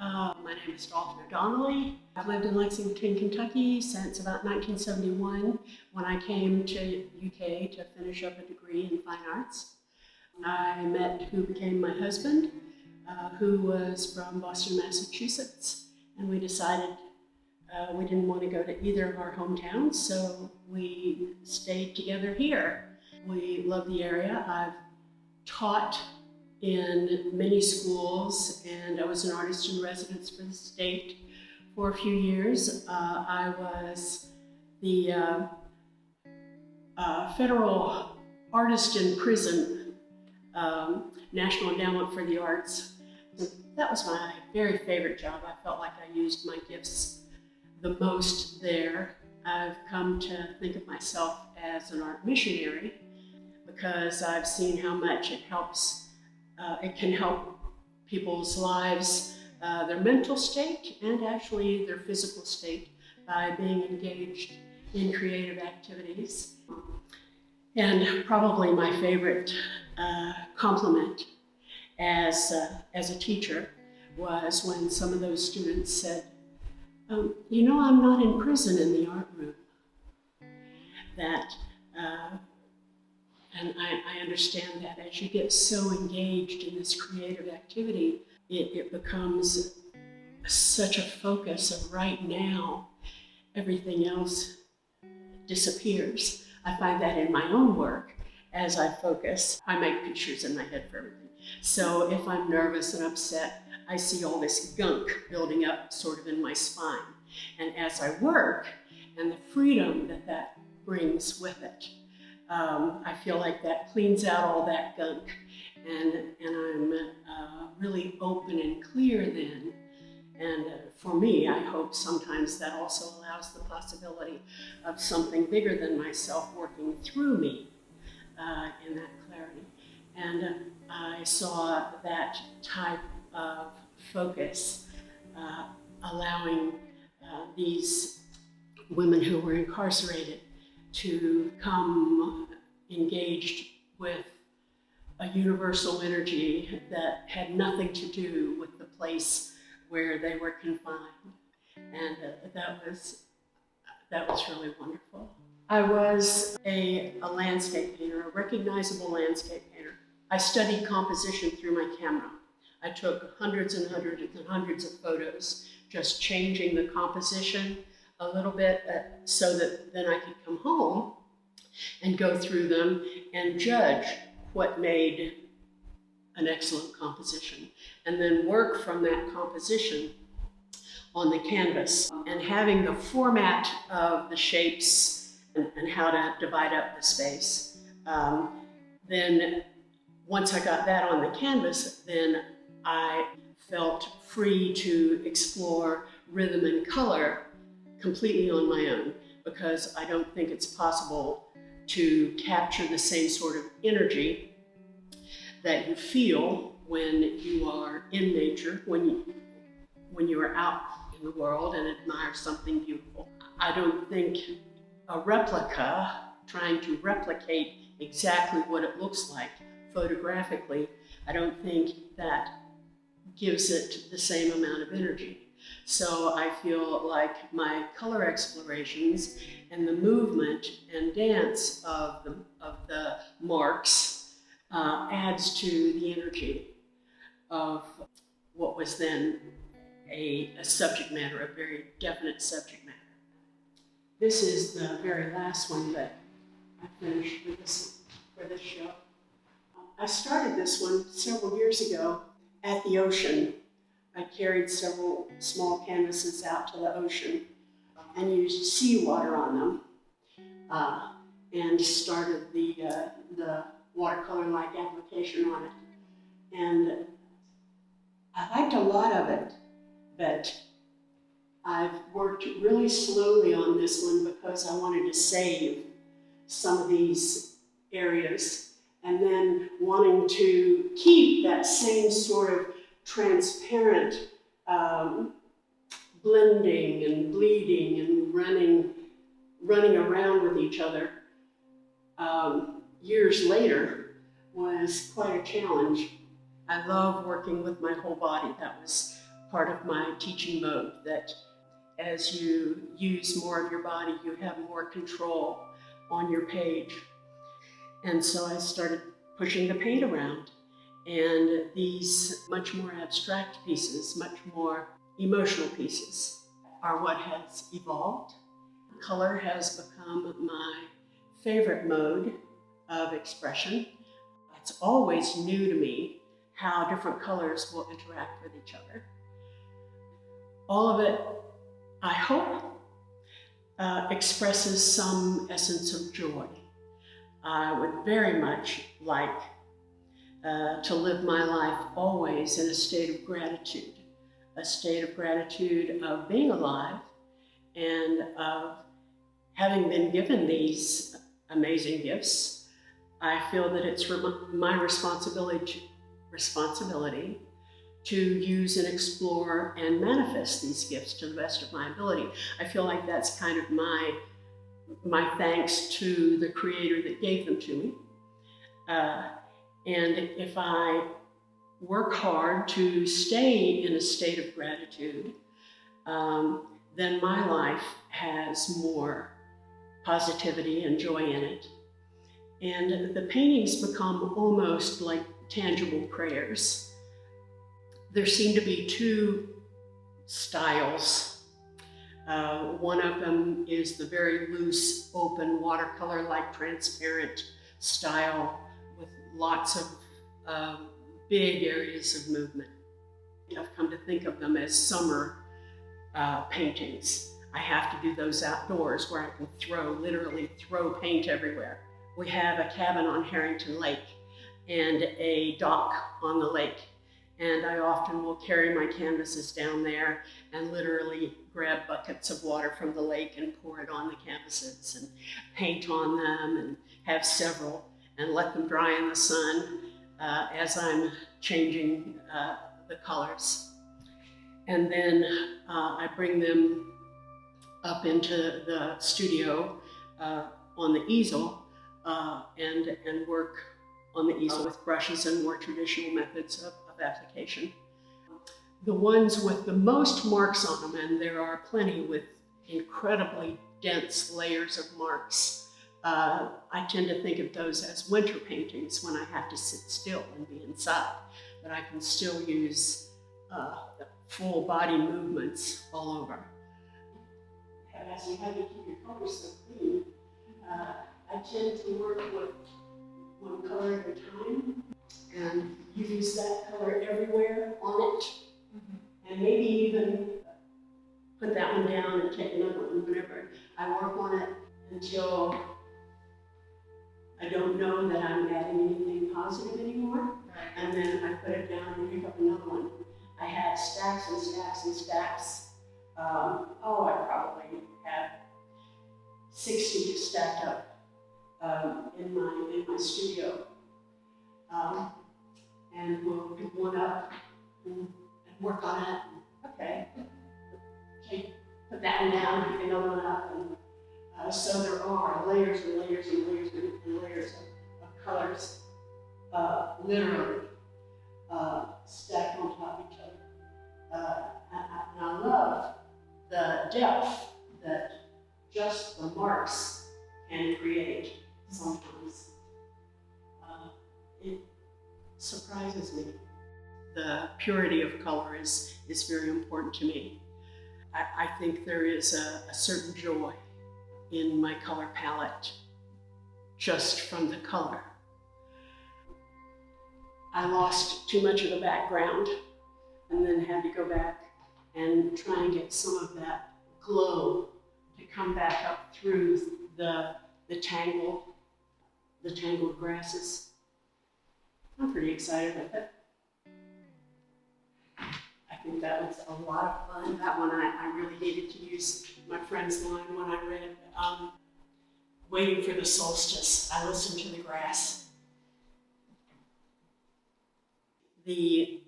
My name is Dalphna Donnelly. I've lived in Lexington, Kentucky since about 1971 when I came to UK to finish up a degree in fine arts. I met who became my husband, who was from Boston, Massachusetts, and we decided we didn't want to go to either of our hometowns, so we stayed together here. We love the area. I've taught in many schools, and I was an artist in residence for the state for a few years. I was the federal artist in prison, National Endowment for the Arts. That was my very favorite job. I felt like I used my gifts the most there. I've come to think of myself as an art missionary because I've seen how much it helps. It can help people's lives, their mental state and actually their physical state by being engaged in creative activities. And probably my favorite compliment as a teacher was when some of those students said, you know, I'm not in prison in the art room. And I understand that as you get so engaged in this creative activity, it becomes such a focus of right now, everything else disappears. I find that in my own work. As I focus, I make pictures in my head for everything. So if I'm nervous and upset, I see all this gunk building up sort of in my spine. And as I work, and the freedom that that brings with it, I feel like that cleans out all that gunk, and I'm really open and clear then. And for me, I hope sometimes that also allows the possibility of something bigger than myself working through me in that clarity. And I saw that type of focus allowing these women who were incarcerated to come engaged with a universal energy that had nothing to do with the place where they were confined. And that was really wonderful. I was a landscape painter, a recognizable landscape painter. I studied composition through my camera. I took hundreds and hundreds and hundreds of photos, just changing the composition a little bit so that then I could come home and go through them and judge what made an excellent composition, and then work from that composition on the canvas. And having the format of the shapes and how to divide up the space, then once I got that on the canvas, then I felt free to explore rhythm and color completely on my own, because I don't think it's possible to capture the same sort of energy that you feel when you are in nature, when you are out in the world and admire something beautiful. I don't think a replica, trying to replicate exactly what it looks like photographically, I don't think that gives it the same amount of energy. So I feel like my color explorations and the movement and dance of the marks adds to the energy of what was then a subject matter, a very definite subject matter. This is the very last one that I finished with for this show. I started this one several years ago at the ocean. I carried several small canvases out to the ocean and used seawater on them, and started the watercolor-like application on it. And I liked a lot of it, but I've worked really slowly on this one because I wanted to save some of these areas, and then wanting to keep that same sort of transparent blending and bleeding and running around with each other years later was quite a challenge. I love working with my whole body. That was part of my teaching mode, that as you use more of your body, you have more control on your page. And so I started pushing the paint around, and these much more abstract pieces, much more emotional pieces, are what has evolved. Color has become my favorite mode of expression. It's always new to me how different colors will interact with each other. All of it, I hope, expresses some essence of joy. I would very much like to live my life always in a state of gratitude of being alive and of having been given these amazing gifts. I feel that it's my responsibility to use and explore and manifest these gifts to the best of my ability. I feel like that's kind of my thanks to the Creator that gave them to me. And if I work hard to stay in a state of gratitude, then my life has more positivity and joy in it. And the paintings become almost like tangible prayers. There seem to be two styles. One of them is the very loose, open, watercolor-like transparent style with lots of big areas of movement. I've come to think of them as summer paintings. I have to do those outdoors where I can literally throw paint everywhere. We have a cabin on Harrington Lake and a dock on the lake. And I often will carry my canvases down there and literally grab buckets of water from the lake and pour it on the canvases and paint on them and have several and let them dry in the sun as I'm changing the colors. And then I bring them up into the studio on the easel and work on the easel with brushes and more traditional methods of application. The ones with the most marks on them, and there are plenty with incredibly dense layers of marks, I tend to think of those as winter paintings when I have to sit still and be inside, but I can still use the full body movements all over. Have asked me how do you keep your colors so clean. I tend to work with one color at a time and use that color everywhere on it, and maybe even put that one down and take another one whenever I work on it until I don't know that I'm adding anything positive anymore, and then I put it down and pick up another one. I have stacks and stacks and stacks. I probably have 60 stacked up in my studio. And we'll pick one up and work on it. Okay, put that one down, pick another one up. And so there are layers and layers and layers and layers of colors, literally stacked on top of each other. And I love the depth that just the marks can create sometimes. It surprises me. The purity of color is very important to me. I think there is a certain joy in my color palette just from the color. I lost too much of the background and then had to go back and try and get some of that glow to come back up through the tangled grasses. I'm pretty excited with it. I think that was a lot of fun. That one I really needed to use my friend's line when I read Waiting for the Solstice. I listened to the grass. The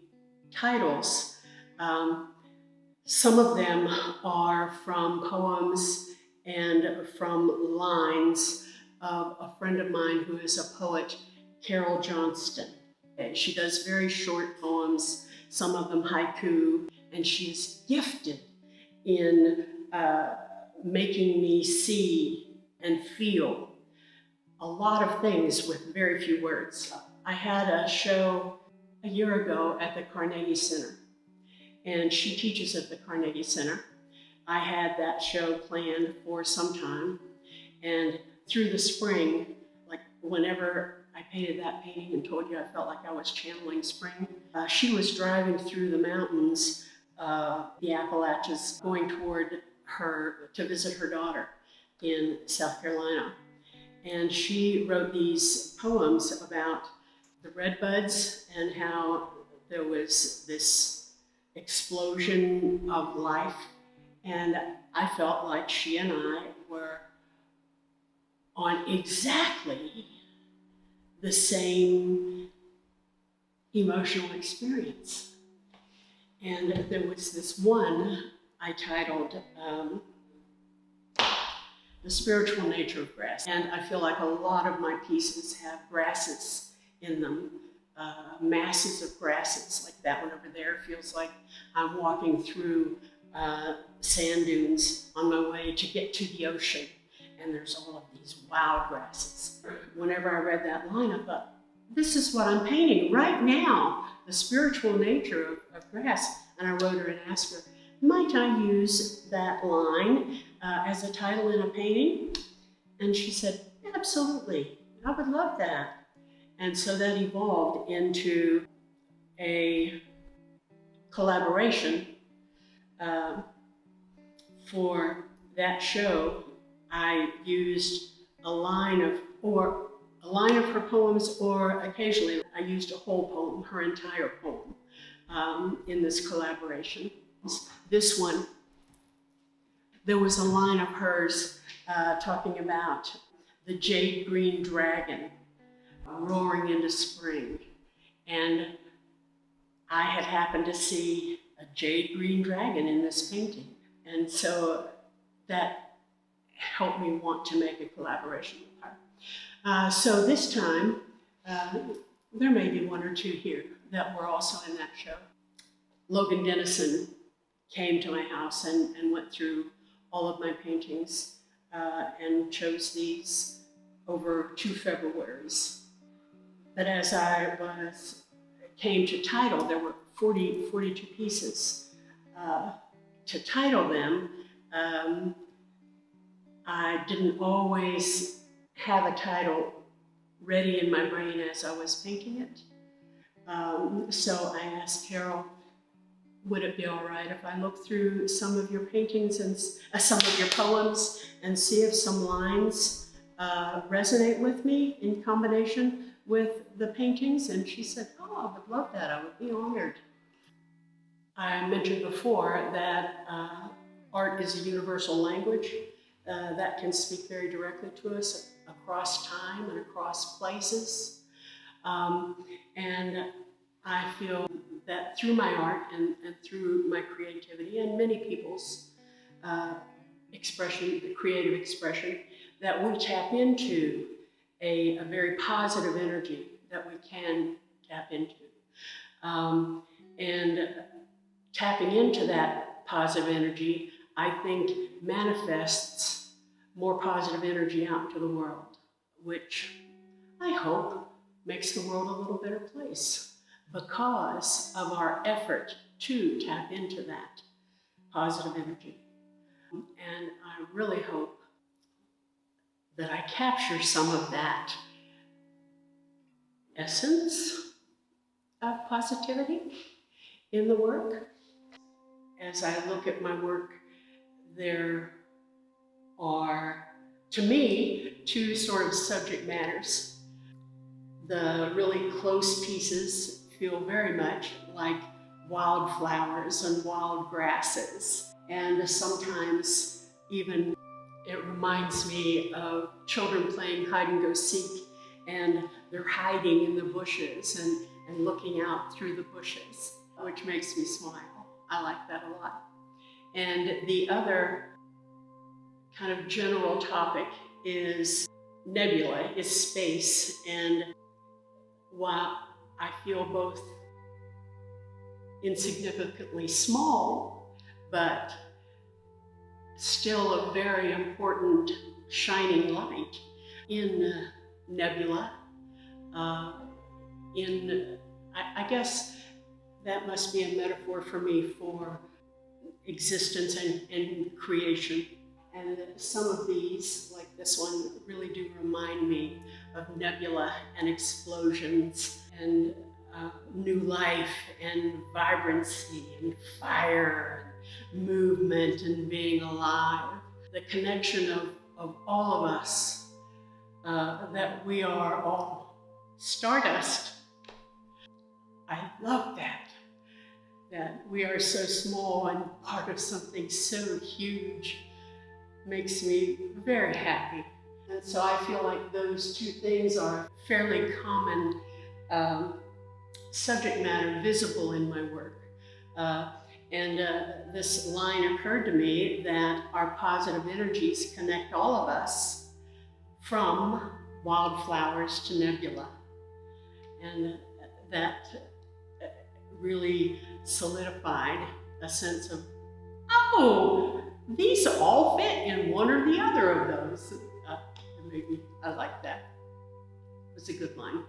titles, some of them are from poems and from lines of a friend of mine who is a poet, Carol Johnston. She does very short poems, some of them haiku, and she is gifted in making me see and feel a lot of things with very few words. I had a show a year ago at the Carnegie Center, and she teaches at the Carnegie Center. I had that show planned for some time, and through the spring, like whenever I painted that painting and told you I felt like I was channeling spring, she was driving through the mountains, the Appalachians, going toward her to visit her daughter in South Carolina. And she wrote these poems about the redbuds and how there was this explosion of life. And I felt like she and I were on exactly the same emotional experience. And there was this one I titled The Spiritual Nature of Grass. And I feel like a lot of my pieces have grasses in them, masses of grasses. Like that one over there feels like I'm walking through sand dunes on my way to get to the ocean. And there's all of these wild grasses. Whenever I read that line, I thought, this is what I'm painting right now, the spiritual nature of grass. And I wrote her and asked her, might I use that line as a title in a painting? And she said, absolutely, I would love that. And so that evolved into a collaboration. For that show, I used a line of her poems, or occasionally I used a whole poem, her entire poem, in this collaboration. This one, there was a line of hers talking about the jade green dragon roaring into spring. And I had happened to see a jade green dragon in this painting. And so that helped me want to make a collaboration with her. So this time, there may be one or two here that were also in that show. Logan Dennison came to my house and went through all of my paintings and chose these over 2 Februaries. But as I came to title, there were 42 pieces. To title them, I didn't always have a title ready in my brain as I was painting it. So I asked Carol, would it be all right if I look through some of your paintings and some of your poems and see if some lines resonate with me in combination with the paintings? And she said, oh, I would love that. I would be honored. I mentioned before that art is a universal language that can speak very directly to us across time and across places. And I feel that through my art and through my creativity and many people's expression, creative expression, that we tap into a very positive energy that we can tap into. And tapping into that positive energy, I think, manifests more positive energy out into the world, which I hope makes the world a little better place because of our effort to tap into that positive energy. And I really hope that I capture some of that essence of positivity in the work. As I look at my work, there are, to me, 2 sort of subject matters. The really close pieces feel very much like wildflowers and wild grasses. And sometimes even it reminds me of children playing hide and go seek, and they're hiding in the bushes and looking out through the bushes, which makes me smile. I like that a lot. And the other kind of general topic is nebula, is space. And while I feel both insignificantly small, but still a very important shining light in nebula. I guess that must be a metaphor for me for existence and creation. And some of these, like this one, really do remind me of nebula and explosions and new life and vibrancy and fire and movement and being alive. The connection of all of us, that we are all stardust. I love that we are so small and part of something so huge. Makes me very happy. And so I feel like those two things are fairly common subject matter visible in my work. This line occurred to me that our positive energies connect all of us from wildflowers to nebula. And that really solidified a sense of, oh, these all fit in one or the other of those. Maybe I like that. It was a good line.